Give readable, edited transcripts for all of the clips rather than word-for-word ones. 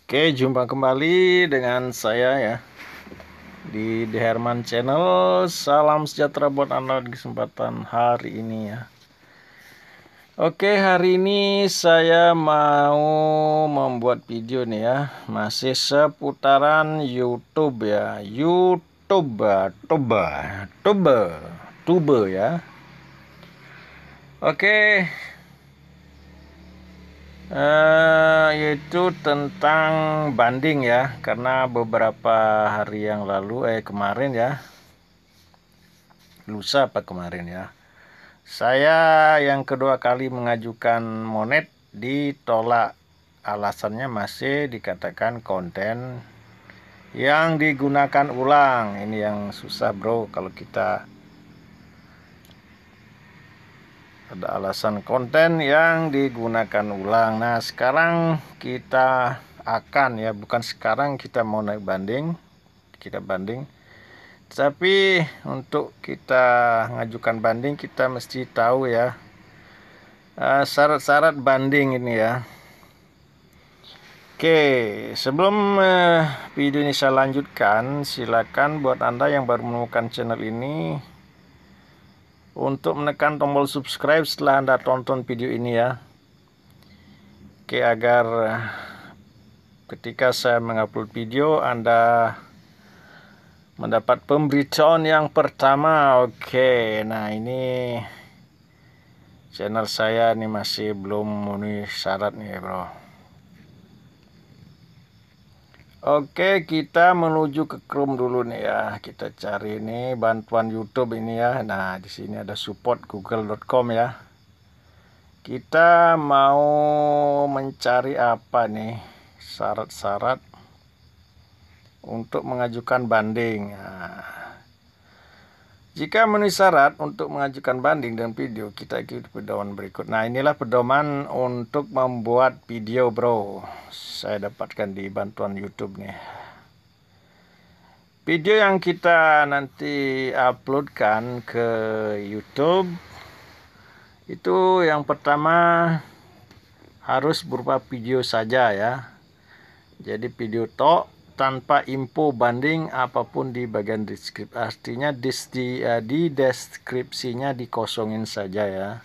Oke, jumpa kembali dengan saya ya di The Herman Channel. Salam sejahtera buat Anda di kesempatan hari ini ya. Oke, hari ini saya mau membuat video nih ya, masih seputaran YouTube ya. YouTube, Tube ya. Oke, yaitu tentang banding ya, karena beberapa hari yang lalu kemarin ya, lusa apa kemarin ya, saya yang kedua kali mengajukan monet ditolak. Alasannya masih dikatakan konten yang digunakan ulang. Ini yang susah bro, kalau kita ada alasan konten yang digunakan ulang. Nah sekarang kita akan ya, bukan sekarang kita mau naik banding, kita banding. Tapi untuk kita ngajukan banding kita mesti tahu ya syarat-syarat banding ini ya. Oke, sebelum video ini saya lanjutkan, silakan buat Anda yang baru menemukan channel ini untuk menekan tombol subscribe setelah Anda tonton video ini ya. Oke, agar ketika saya mengupload video Anda mendapat pemberitahuan yang pertama. Oke, nah ini channel saya ini masih belum memenuhi syarat nih bro. Oke, kita menuju ke Chrome dulu nih ya. Kita cari ini bantuan YouTube ini ya. Nah, di sini ada support google.com ya. Kita mau mencari apa nih? Syarat-syarat untuk mengajukan banding. Nah, jika memenuhi syarat untuk mengajukan banding dan video, kita ikuti pedoman berikut. Nah, inilah pedoman untuk membuat video bro. Saya dapatkan di bantuan YouTube nih. Video yang kita nanti uploadkan ke YouTube itu yang pertama harus berupa video saja ya. Jadi video tok tanpa info banding apapun di bagian deskripsi. Artinya di deskripsinya dikosongin saja ya.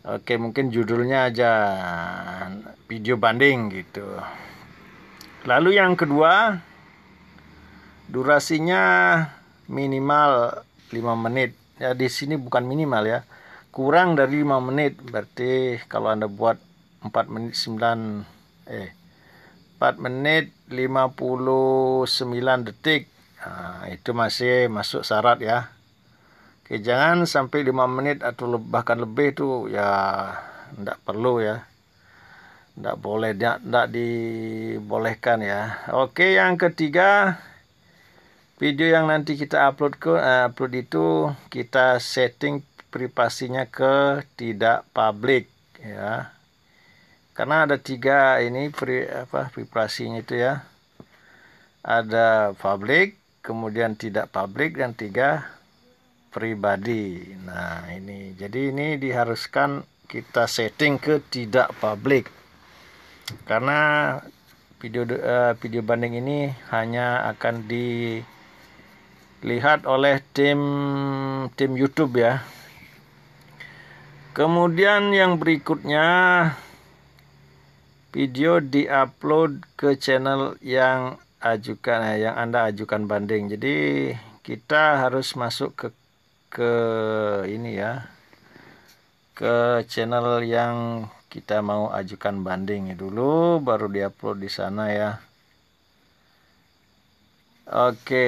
Oke, mungkin judulnya aja video banding gitu. Lalu yang kedua, durasinya minimal 5 menit. Ya di sini bukan minimal ya. Kurang dari 5 menit. Berarti kalau Anda buat 4 menit 4 menit 59 detik. Nah, itu masih masuk syarat ya. Oke, jangan sampai 5 menit atau bahkan lebih tuh ya enggak perlu ya. Enggak boleh, enggak dibolehkan ya. Oke, yang ketiga, video yang nanti kita upload itu kita setting privasinya ke tidak publik ya. Karena ada 3 ini privasinya itu ya. Ada publik, kemudian tidak publik, dan 3 pribadi. Nah, ini. Jadi ini diharuskan kita setting ke tidak publik. Karena video banding ini hanya akan dilihat oleh tim YouTube ya. Kemudian yang berikutnya, video diupload ke channel yang Anda ajukan banding. Jadi kita harus masuk ke ini ya, ke channel yang kita mau ajukan banding dulu, baru diupload di sana ya. Oke,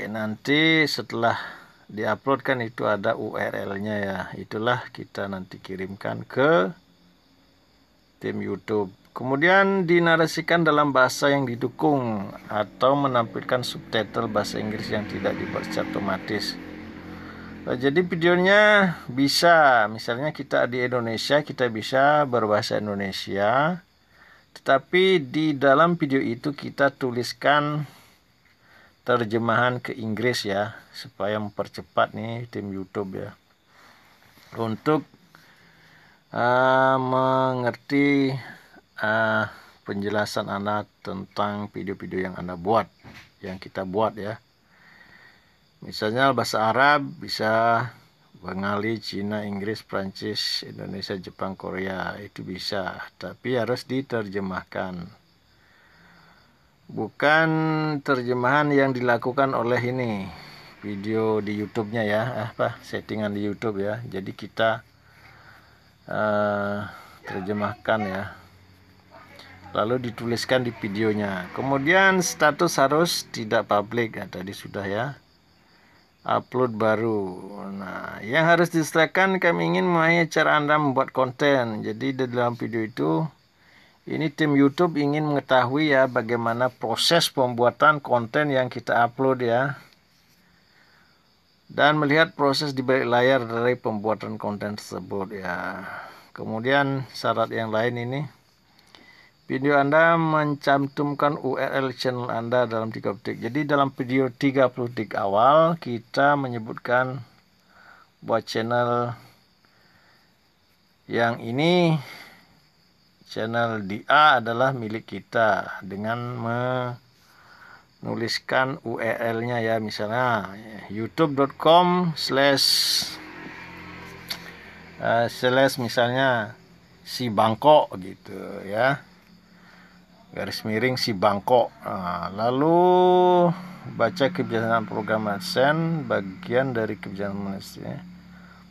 nanti setelah diupload kan itu ada URL-nya ya. Itulah kita nanti kirimkan ke tim YouTube. Kemudian dinarasikan dalam bahasa yang didukung atau menampilkan subtitle bahasa Inggris yang tidak dibaca otomatis. Jadi videonya bisa, misalnya kita di Indonesia, kita bisa berbahasa Indonesia, tetapi di dalam video itu kita tuliskan terjemahan ke Inggris ya, supaya mempercepat nih tim YouTube ya, untuk mengerti penjelasan Anda tentang video-video yang Anda buat, yang kita buat ya. Misalnya bahasa Arab bisa Bengali, Cina, Inggris, Prancis, Indonesia, Jepang, Korea, itu bisa, tapi harus diterjemahkan. Bukan terjemahan yang dilakukan oleh ini video di YouTube-nya ya, settingan di YouTube ya. Jadi kita terjemahkan ya, lalu dituliskan di videonya. Kemudian status harus tidak publik, ya, tadi sudah ya. Upload baru. Nah, yang harus disesuaikan, kami ingin memahami cara Anda membuat konten. Jadi di dalam video itu, ini tim YouTube ingin mengetahui ya bagaimana proses pembuatan konten yang kita upload ya. Dan melihat proses di balik layar dari pembuatan konten tersebut ya. Kemudian syarat yang lain ini, video Anda mencantumkan URL channel Anda dalam 30 detik. Jadi dalam video 30 detik awal kita menyebutkan buat channel yang ini, channel DA adalah milik kita dengan menuliskan URL-nya ya, misalnya youtube.com/ misalnya si Bangkok gitu ya, garis miring si Bangkok. Lalu baca kebiasaan program AdSense, bagian dari kebiasaan manusia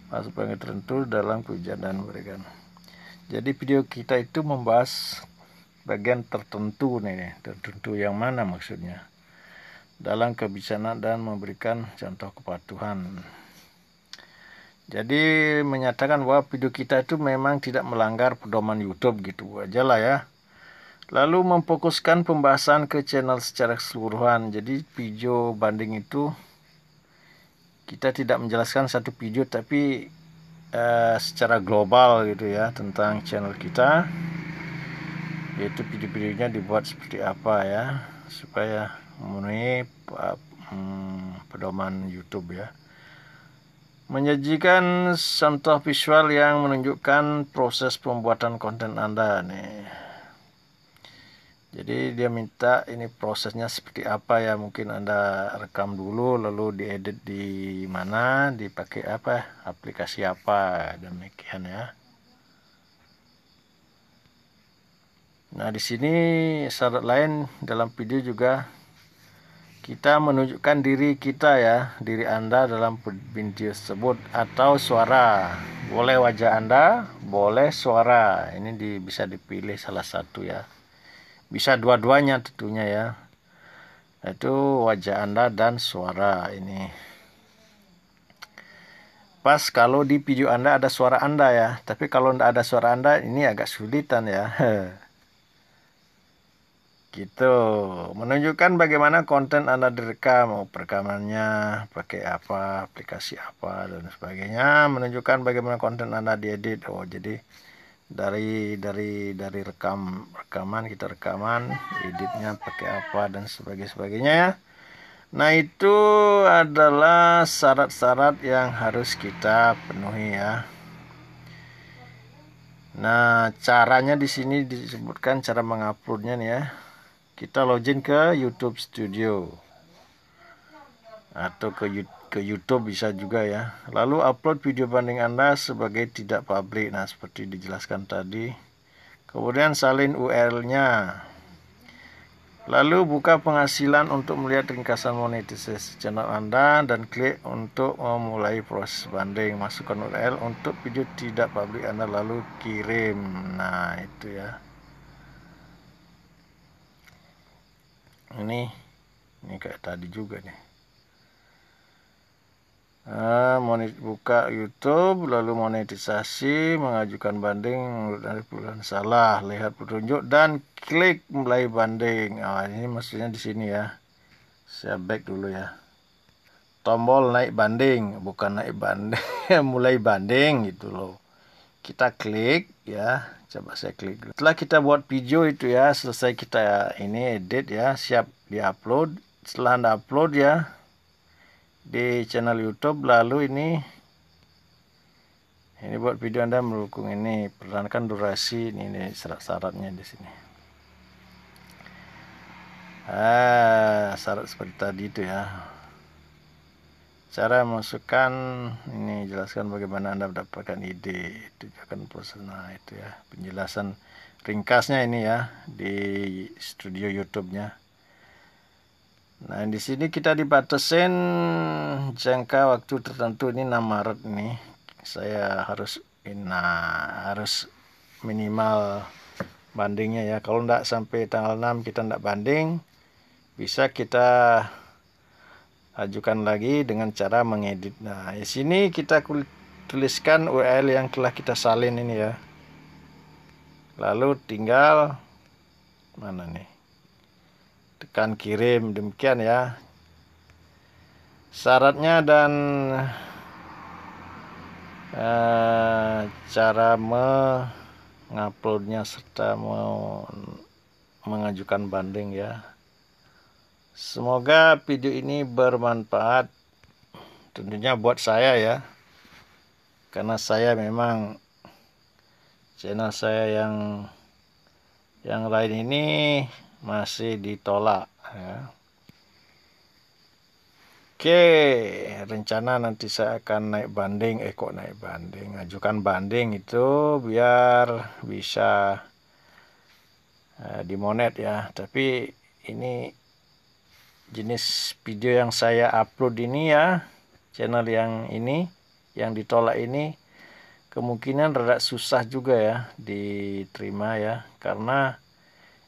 masuk bagian tertentu dalam kebijakan dan memberikan. Jadi video kita itu membahas bagian tertentu nih, tertentu yang mana maksudnya dalam kebijaksanaan dan memberikan contoh kepatuhan. Jadi menyatakan bahwa video kita itu memang tidak melanggar pedoman YouTube gitu aja lah ya. Lalu memfokuskan pembahasan ke channel secara keseluruhan. Jadi video banding itu kita tidak menjelaskan satu video, tapi secara global gitu ya tentang channel kita, yaitu video-videonya dibuat seperti apa ya, supaya memenuhi pedoman YouTube ya. Menyajikan contoh visual yang menunjukkan proses pembuatan konten Anda nih. Jadi dia minta ini prosesnya seperti apa ya, mungkin Anda rekam dulu lalu diedit di mana, dipakai apa, aplikasi apa, demikian ya. Nah, di sini syarat lain dalam video juga kita menunjukkan diri kita ya, diri Anda dalam video tersebut atau suara. Boleh wajah Anda, boleh suara. Ini bisa dipilih salah satu ya. Bisa dua-duanya tentunya ya. Itu wajah Anda dan suara ini. Pas kalau di video Anda ada suara Anda ya. Tapi kalau tidak ada suara Anda ini agak sulitan ya. Gitu. Menunjukkan bagaimana konten Anda direkam, mau perekamannya pakai apa, aplikasi apa dan sebagainya. Menunjukkan bagaimana konten Anda diedit. Oh, jadi dari rekaman kita rekaman, editnya pakai apa dan sebagainya ya. Nah, itu adalah syarat-syarat yang harus kita penuhi ya. Nah, caranya di sini disebutkan cara menguploadnya nih ya. Kita login ke YouTube Studio atau ke YouTube bisa juga ya. Lalu upload video banding Anda sebagai tidak publik. Nah, seperti dijelaskan tadi. Kemudian salin URL-nya. Lalu buka penghasilan untuk melihat ringkasan monetisasi channel Anda dan klik untuk memulai proses banding. Masukkan URL untuk video tidak publik Anda lalu kirim. Nah, itu ya. Ini kayak tadi juga nih. Buka YouTube, lalu monetisasi, mengajukan banding dari bulan salah, lihat petunjuk dan klik mulai banding. Ini maksudnya di sini ya. Saya back dulu ya. Tombol naik banding, bukan naik banding, mulai banding gitu loh. Kita klik ya. Coba saya klik dulu. Setelah kita buat video itu ya, selesai kita ini edit ya, siap diupload. Setelah Anda upload ya di channel YouTube, lalu ini buat video Anda mendukung ini, pertahankan durasi ini syarat-syaratnya di sini. Syarat seperti tadi itu ya. Cara masukkan ini, jelaskan bagaimana Anda mendapatkan ide, tujuan proses. Nah, itu ya penjelasan ringkasnya ini ya di studio YouTube-nya. Nah, di sini kita dibatasin jangka waktu tertentu, ini 6 Maret ini. Saya harus harus minimal bandingnya ya. Kalau enggak sampai tanggal 6 kita enggak banding, bisa kita ajukan lagi dengan cara mengedit. Nah, di sini kita tuliskan URL yang telah kita salin ini ya. Lalu tinggal mana nih? Tekan kirim, demikian ya. Syaratnya dan cara menguploadnya serta mengajukan banding ya. Semoga video ini bermanfaat tentunya buat saya ya, karena saya memang channel saya yang lain ini masih ditolak ya. Oke, rencana nanti saya akan naik banding, ajukan banding itu biar bisa dimonet ya. Tapi ini jenis video yang saya upload ini ya, channel yang ini yang ditolak ini kemungkinan rada susah juga ya diterima ya, karena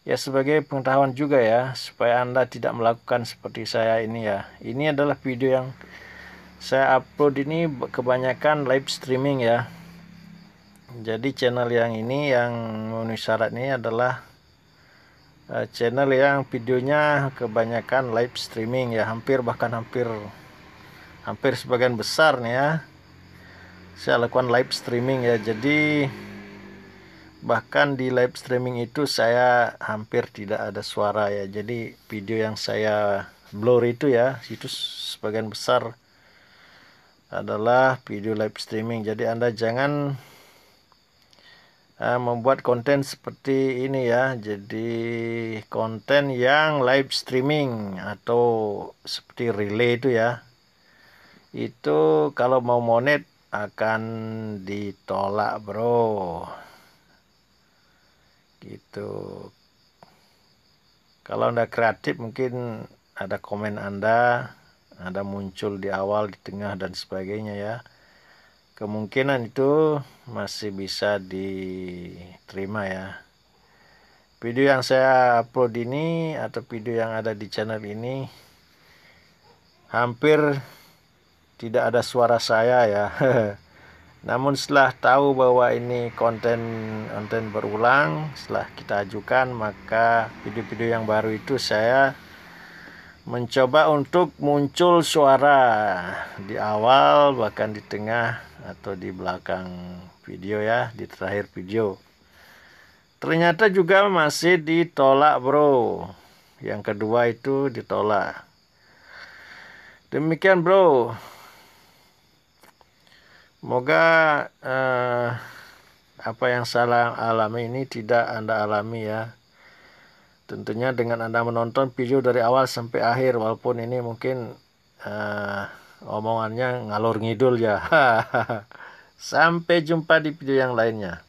ya sebagai pengetahuan juga ya, supaya Anda tidak melakukan seperti saya ini ya. Ini adalah video yang saya upload ini kebanyakan live streaming ya. Jadi channel yang ini yang memenuhi syarat ini adalah channel yang videonya kebanyakan live streaming ya, hampir sebagian besar nih ya saya lakukan live streaming ya. Jadi bahkan di live streaming itu saya hampir tidak ada suara ya. Jadi video yang saya blur itu ya, itu sebagian besar adalah video live streaming. Jadi Anda jangan membuat konten seperti ini ya. Jadi konten yang live streaming atau seperti relay itu ya, itu kalau mau monet akan ditolak bro, gitu. Kalau Anda kreatif mungkin ada komen Anda muncul di awal, di tengah dan sebagainya ya. Kemungkinan itu masih bisa diterima ya. Video yang saya upload ini atau video yang ada di channel ini hampir tidak ada suara saya ya. Namun setelah tahu bahwa ini konten berulang, setelah kita ajukan, maka video-video yang baru itu saya mencoba untuk muncul suara di awal, bahkan di tengah atau di belakang video ya, di terakhir video. Ternyata juga masih ditolak bro. Yang kedua itu ditolak. Demikian bro. Semoga apa yang saya alami ini tidak Anda alami ya. Tentunya dengan Anda menonton video dari awal sampai akhir, walaupun ini mungkin omongannya ngalor ngidul ya. Sampai jumpa di video yang lainnya.